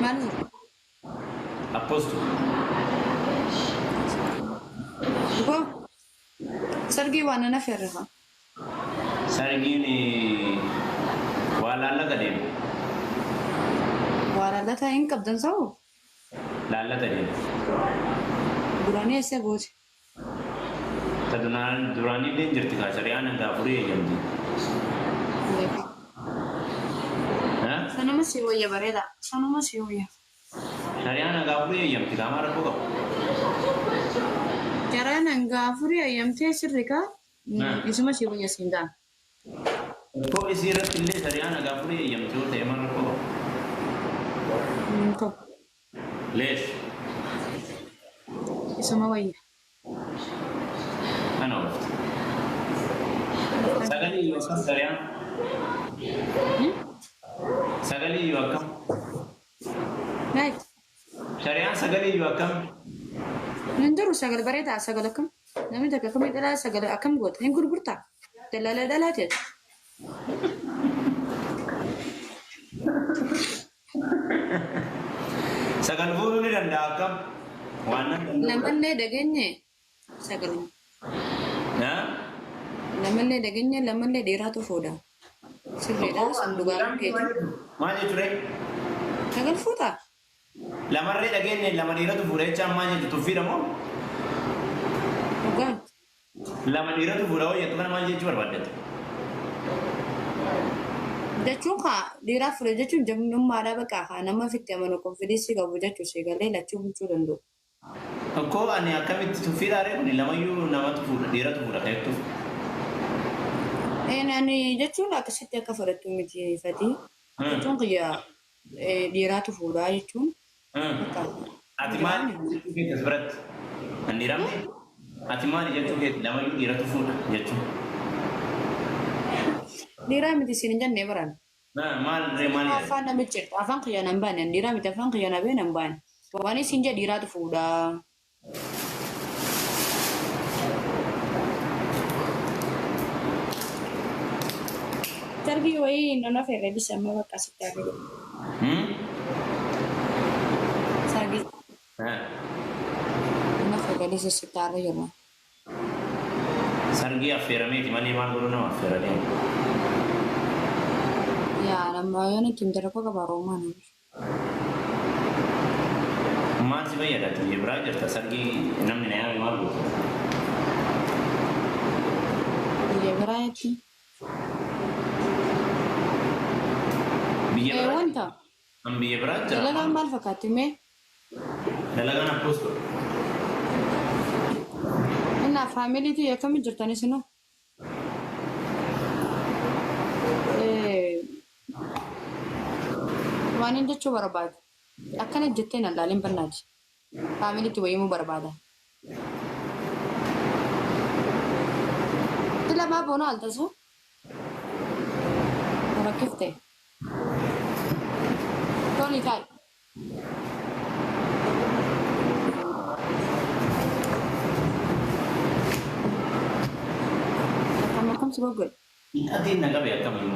Manu. Apposto. Go. Sargi wana na ferha. Sargini wala la gadim. Wara la ta in kabdan saw. La gadim. Durani ese bote. Tadunan durani din jirti ka sariana gafuri yamdi. Ha? Sana masiwaya bareda. Sana masiwaya. Sariana gafuri yamdi kamara ko. Karana gafuri ayamte sirrika. Isuma siwaya sindan. Ko isirat ille sariana gafuri yamdi o temar ko. Ko. ليش؟ Isuma waya. أنا وقت. سألي يوكم سريان. سألي يوكم. Right. سريان سألي يوكم. Ninduru sagal bareda sagalakum. Namin taka kami dala sagal akam got. Hen gurgurta. Dalala dalatet. سأل بولو ني دنداكم. وانا. Lamanne daganye sagal. ها؟ Lamanne daganye lamanne deratu foda. Sirreda sanduga kete. ما جتري. Sagal futa. لما ريت أجين لما نيرتو فوريتش ما جت تفير مو. Ugan. لما نيرتو فوراو يتكلم ما جت بربادت. Jechuun dhiiraa fure jechuun jabnummaadha bakka nama fitti amanu konfidensi qabu jechuu seegalee lachuu bulchuu danda'u. Ko ani akkamitti tuffiidha aree kun lamayyuu namatu fuudha dhiiratu fuudha ka'eettu. Ani jechuun akkasitti akka fudhattu miti fatii. Jechuun kiyya dhiiraatu fuudhaa jechuun. Ati maali jechuu keetti biratti? An dhiiramne? Ati maali jechuu keetti lamayyuu dhiiratu fuudha jechuun? Dhiiraa miti siin jennee baran. Maal ree maali? Afaan namichi afaan kiyya nan baane dhiiraa miti afaan kiyya nabee nan baane. Waan siin jee dhiiraatu fuudhaa. Tarbii wayii nana feeree bisamee bakka sitti arginu. Sargi. Nana feeree sitti arginu. Sargi affeerameeti malee maal godhu nama affeeranii? Yaa nama yoo ni timdara koo qaba roomaa nama. Maal si fayyadati? Biraa jirta sargi namni na yaame maal godhu? Biyya biraa jechuun. Biyya biraa? Wanta. An biyya biraa jira? Dalagaan maal fakkaatti mee? Dalagaan apposto. Innaa faamiliitii akkamiin jirtanis noo? Waan hin jechuu barbaadu. Akkana jettee na laalin bannaati. Faamiliitti wayimuu barbaada. Dila baaboo na altasu? Rakkifte. Toni taal. Akkam si goggol. Ati nagabe akkamiin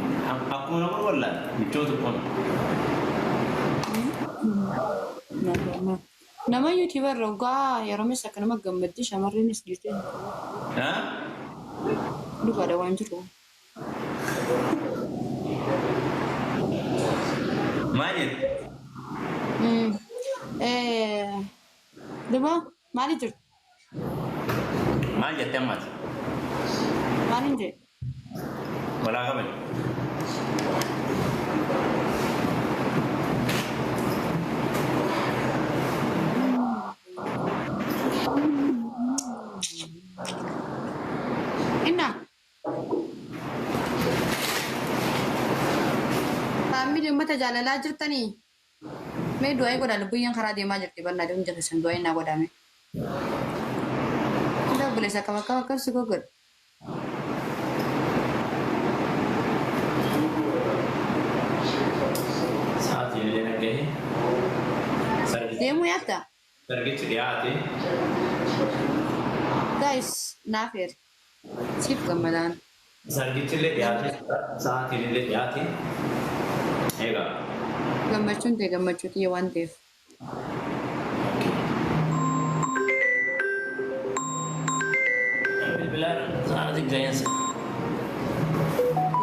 akkuma nama wallaan michoota kun. Nama yuutuubar rogaa yeroo mis akka nama gammaddii shamarreenis jirtee. Dhugaadha waan jiru. Maal jedhu? Duma maali jirtu? Maal jettee ammaati? Maal hin jedhu? Walaa qaban. Inna. Faamilii uummata jaalalaa jirtanii? Mee du'aa godha lubbuyyaan karaa deemaa jirti bannaa deemuun jallisan du'aa innaa godhame. Inda obboleessa akkam si goggodha. Sa'aatiin illee nagahee. Deemuu yaadda? Sargichi dhiyaate. Guys, naaf heeri. Siif gammadaan. Sargichi illee dhiyaate. Sa'aatiin illee dhiyaate. Egaa Gammachuun ta'e gammachuu xiyya waan ta'eef. Bilbilaan sa'aatii ga'eensa.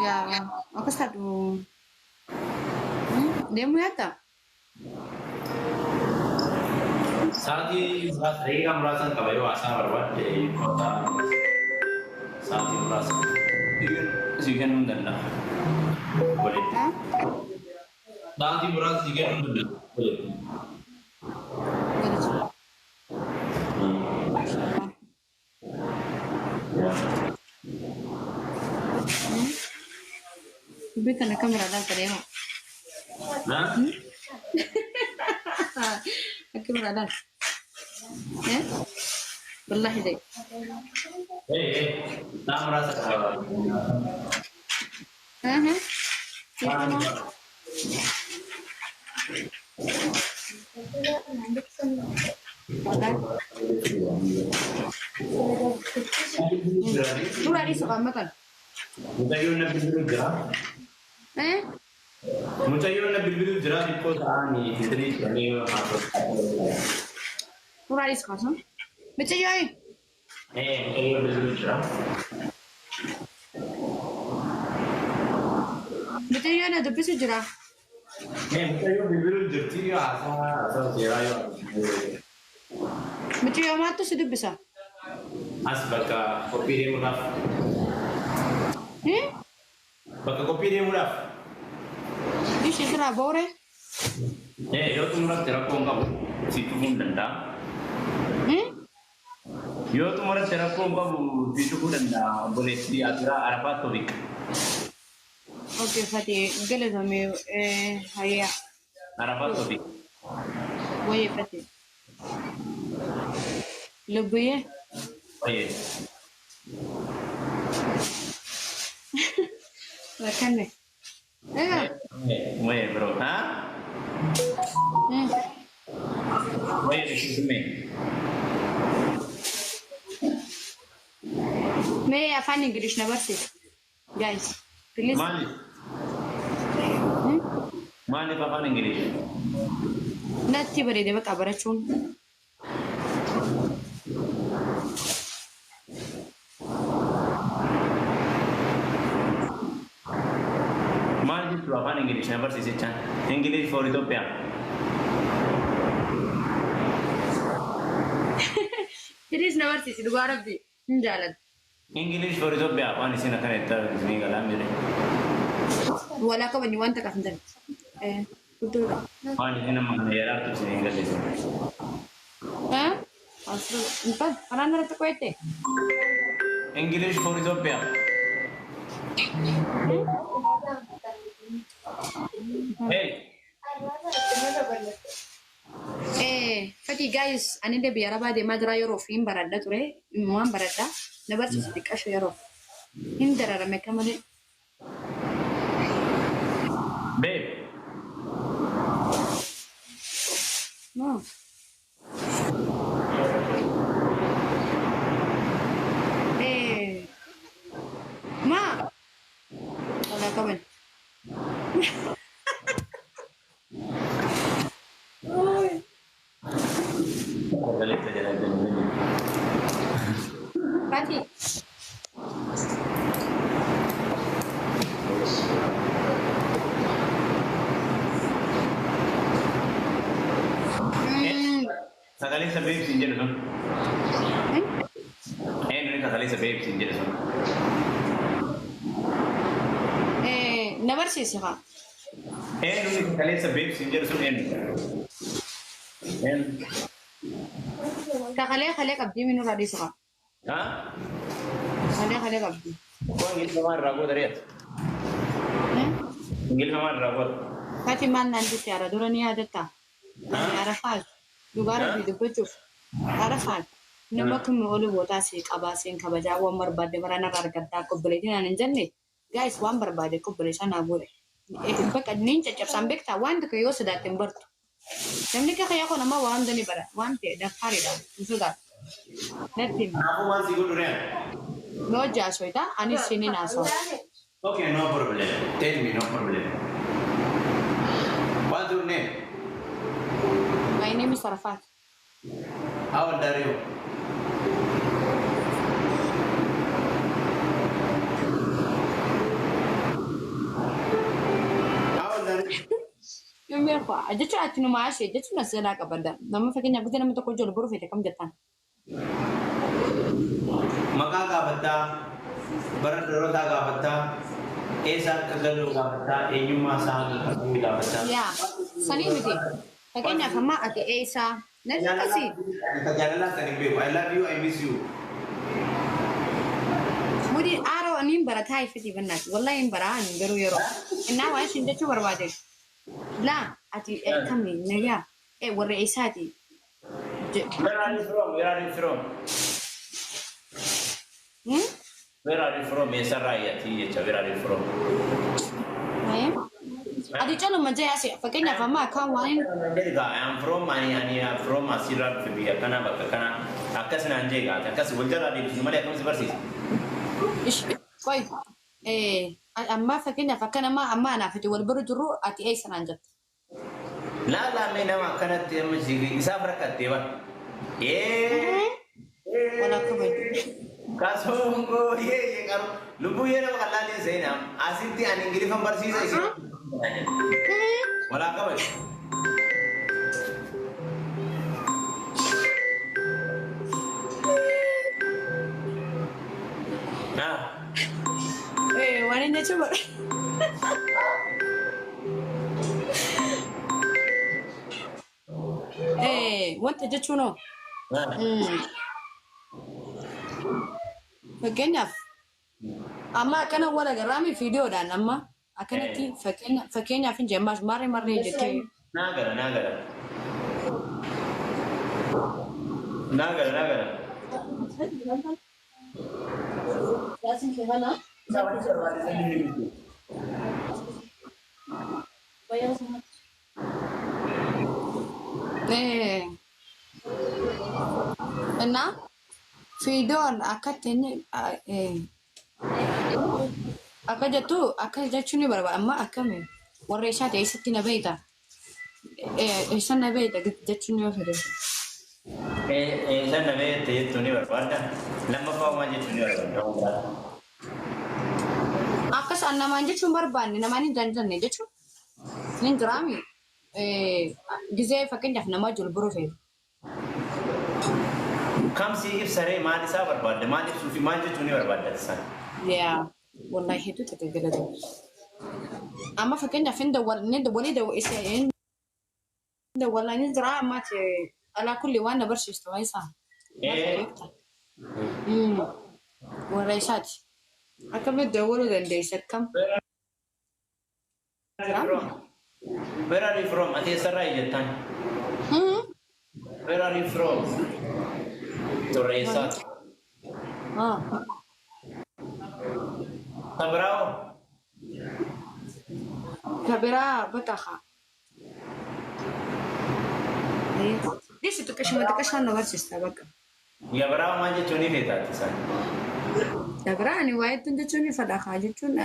Yaa akkas taatu deemuu yaadda? Sa'aatii daqiiqaa muraasan qaba yoo haasaa barbaadde kootaa sa'aatii muraasa si kennuu hin danda'a. Walitti. Sa'aatii muraasa si kennuu hin danda'a. Walitti. Dubbii kana kameraadhaan tadeema. Kameraadhaan. Wallahi dai. Naa muraasa qaba. Sudah di sekolah makan. Mucayyoo na bilbilu jira. Mucayyoo na bilbilu jira dhibboo ta'anii fitirii jedhanii haasofaa. Sudah di sekolah. Mucayyoo. Mucayyoo bilbilu jira. Mucayyoo na dubbisu jira. Mucayyoo bilbilu jirti haasaa seeraa yoo. Mucayyoo maattu si dubbisa. As bakka qophii deemuudhaaf. Bakka qophii deemuudhaaf. Ishee siraa boore. Yoo xumuratti rakkoon qabu si dhufuu hin danda'a. Yoo xumuratti rakkoon qabu si dhufuu danda'a. Obboleessi Asiraa Arafaat Tobik. Oke Fatih, galatame hayya. Arafaat Tobik. Waye Fatih. Lebih ya? Waye. Makan deh. Waye bro. Hah? Waye excuse me. May afaan English na barsiis. Guys, please. Maaliif afaan Ingilish? Natti bareede bakka barachuun. Maal jettu afaan Ingilish na barsiisichaan? English for Ethiopia. Please na barsiisi dhugaa rabbi. Hin jaalladhu. English for Ethiopia waan isin akkana itti galaan jedhe. Walaa qabani wanta kan hin guddoodha. Waan isin amma kana yaraartu isin hin galleessu. Asirra intal kanaan irratti qo'atte. English for Ethiopia. Hey. Fatii guys, ani illee biyya arabaa deemaa jira yeroo fi hin baradha ture. Waan baradha. Na barsiisa xiqqaashu yeroo. Hin dararame akka malee. Babe. No. Ma. Wala ka man. Fatih. Sagalee isa beeksisi hin jedhu sun. Inni sagalee isa beeksisi hin jedhu sun. Na barsiisi haa. Inni sagalee isa beeksisi hin jedhu sun inni. Kalee qabdii minuu raadhiisu haa. Kalee qabdii. Kau Ingiliz sama ragu dari atas. Ingiliz sama ragu. Fatih maal naan jettee ara dura ni yaadatta. Arafaan dhugaara fi dubbachuuf arafaan nama kun oolu bootaa si qabaa siin kabajaa waan barbaadde barana argattaa qobboleetiin aan hin jenne gaayis waan barbaade qobboleessaa naa godhe. Bakka niin caccabsaan beektaa waan tokko yoo sodaatte hin bartu. Namni akka kayyaa kun amma waan dani bara waan ta'e daffaariidha hin sodaatu. Natti hima. Aku masih gudurnya. No jaasoita anis sini naasoo. Okay, no problem. Tell me, no problem. name? My name is Arafat. How old are you? How old are you? Yung meron ko, dito at numaasya, dito na sila kabada. Naman fa kanya, buti naman to ko jolo, buro fete kam jatan. Makakabata, baradorota kabata, esa kagalu kabata, enyuma sa kabata. Yeah, sani miti. Fa kanya kama ati Esa, nasi kasi. Tagalala sa nigbe. I love you, I miss you. Mudi aro anin bara thai fiti banat. Wallahi bara anin garu yoro. Inna wa shin da chubar wade. La ati kami nega. Warre Esa ati. Where are you from? Where are you from? Where are you from? Esa raya ti where are you from? Adi chalo majaya se. Fa kanya kama kan wine. I am from from Asira Fibia kana bakana akas na anjega akas wajara di sumali akam seperti Koi. Amma fa kanya fa kana ma amma na fiti wal burjuru ati Esa nanjat. لا لا من ما كانت مجيء سافر كتيبا ولا كبد كاسونغو كارو لبو ينا وكلاني زينا أسيتي أنا إنجلي فم برسيس أسي ولا كبد warna coba. Wanta jechuun fakkeenyaaf amma akkana wal agarraami viidiyoodhaan amma akkanatti fakkeenyaaf hin jemmaas marree jettee. Nagara. Nah, videoon akka jechuun ni barbaada amma akkami warra isaa ta'e isatti na beeyta isaan na beeyta jechuun yoo fedhe. Isaan na beeyta jechuun ni barbaada lammaffaa waan jechuun ni barbaada. Akkas namaan jechuun barbaanne namaan hin jaallanne jechuun ni jiraami gizee fakkeenyaaf nama jolburu fe'u. Kam si ibsaree maal isaa barbaadda? Maal ibsuu fi maal jechuun ni barbaadda isaan? Yaa wallahi hedduu tajaajila. Amma fakkeenyaaf hin walii dawwalaa ni jira amma alaa kulli waan na barsiistu waa isaa. Warra isaati. Akkamitti dawwaluu dandeessa akkam? Where are you from? Ati eessarraa ijjettan? Where are you from? Torreessaati. Kabiraawo? Kabiraa bataqa. Disi xiqqashaan na barsiista bakka. Gabiraawo maal jechuun ni feetaati isaan? Gabiraa ani waa hedduun jechuun ni fadhaqa jechuun.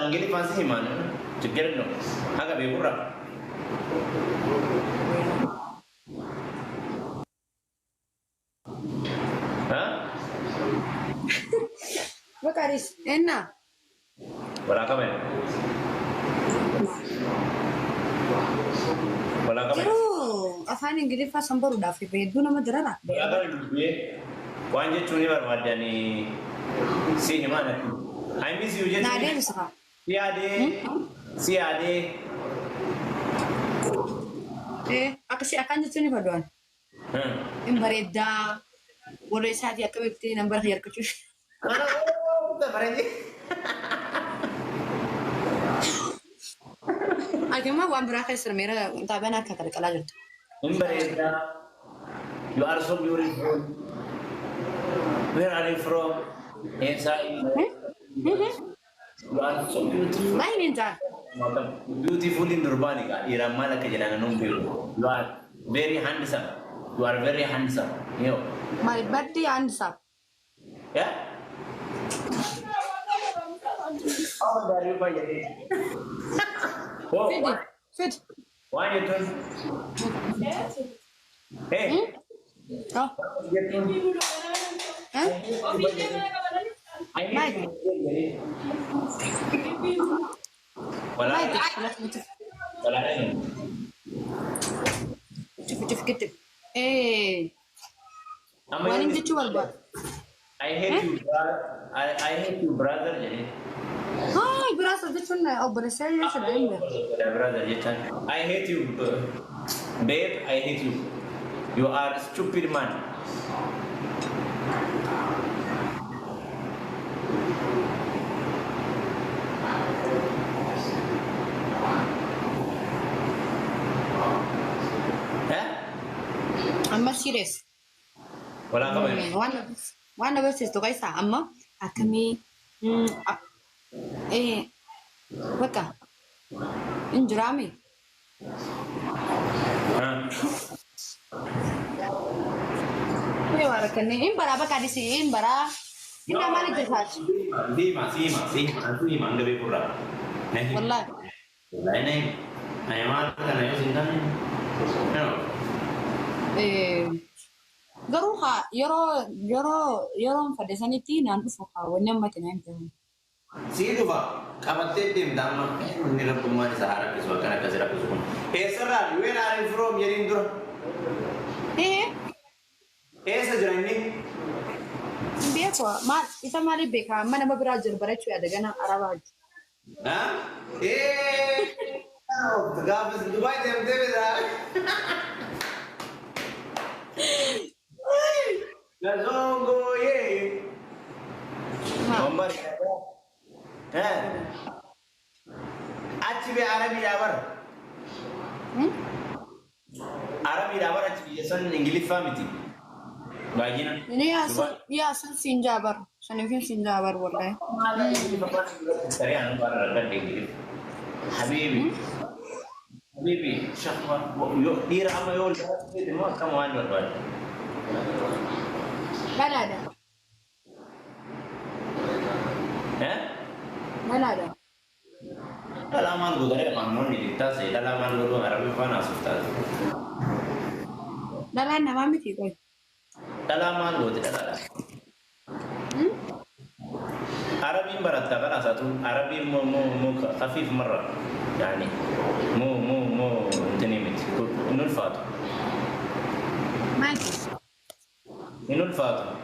Ingili faansi himaan jiggeerno haga beekurra. Bakaris, enna. Wala kami. Afaan Ingiliffaa sambaruudhaaf hedduu nama jirara. Waan jechuun ni barbaadanii si himaan I miss you jechuun. Naa deemsisa. Si yaadee. Akkasii akkaan jechuun ni fadoon. Hin bareeddaa. Warra isaatii akka beektee nambara harkachuuf. Ati immoo waan biraa keessa meera taabaan akka qalqalaa jirtu. Hin bareeddaa. You are so beautiful. Where are you from? You are so beautiful. Baay'een hin ta'a. Beautiful in Durbani ka. Iraan maal akka jedhan anuun beeku. You are very handsome. You are very handsome. My birthday handsome. Yeah? Oh, dari apa jadi? Fit. Waan jettuun Oh, jettuun Mike, Mike, walaala cuf gitu. Waan inni jechuu barbaadu. I hate you brother. I hate you brother jedhee. Haa, biraasa jechuun obboleessa jechuudha inni. Brother jechaan. I hate you babe. I hate you. You are a stupid man. Eh? Amma serious. Walaa qaban. Waan na barsiistu keessaa amma akkamii bakka hin jiraame. Waa rakkannee hin baraa bakka adii hin baraa. Inni maal hojjetaati? Siima hanga beekurraa. Wallaahi. Wallahi ani maal kana yoo siin taane. Garuu haa yeroon fadhiisanitti naan dhufu haa wanni ammatti naan ta'u. Sii dhufa qabattee deemta amma inni rabbummaan isaa harkisu akkan akkasi rakkisu kun. Eessarraa ween aariin firoom jedhiin dura. Eessa jira inni? Beeku maal isa maaliif beekaa amma nama biraa jiru barachuu yaada gana arabaa jiru. Gaafas Dubaay deemtee bitaa. Gazongo ye. Ombar. Achi be Arabi dabar. Arabi dabar achi bisan English family. Bagian. Ini ya san Sinjabar. Sanifin Sinjabar wallahi. Sari anu bara ada English. Habibi. Habibi, syahwa yo dira ama yo itu mah kamu anu buat. Mana ada? Mana ada? Dalaman gue dari Mahmud di tas ya, dalaman gue Arabi panas ustaz. Dalan nama miti koi. Dalaman gue tidak ada. Arabi barat kan satu Arabi mu khafif marah, yani mu tenimit nul fat. Mati. Nul fat.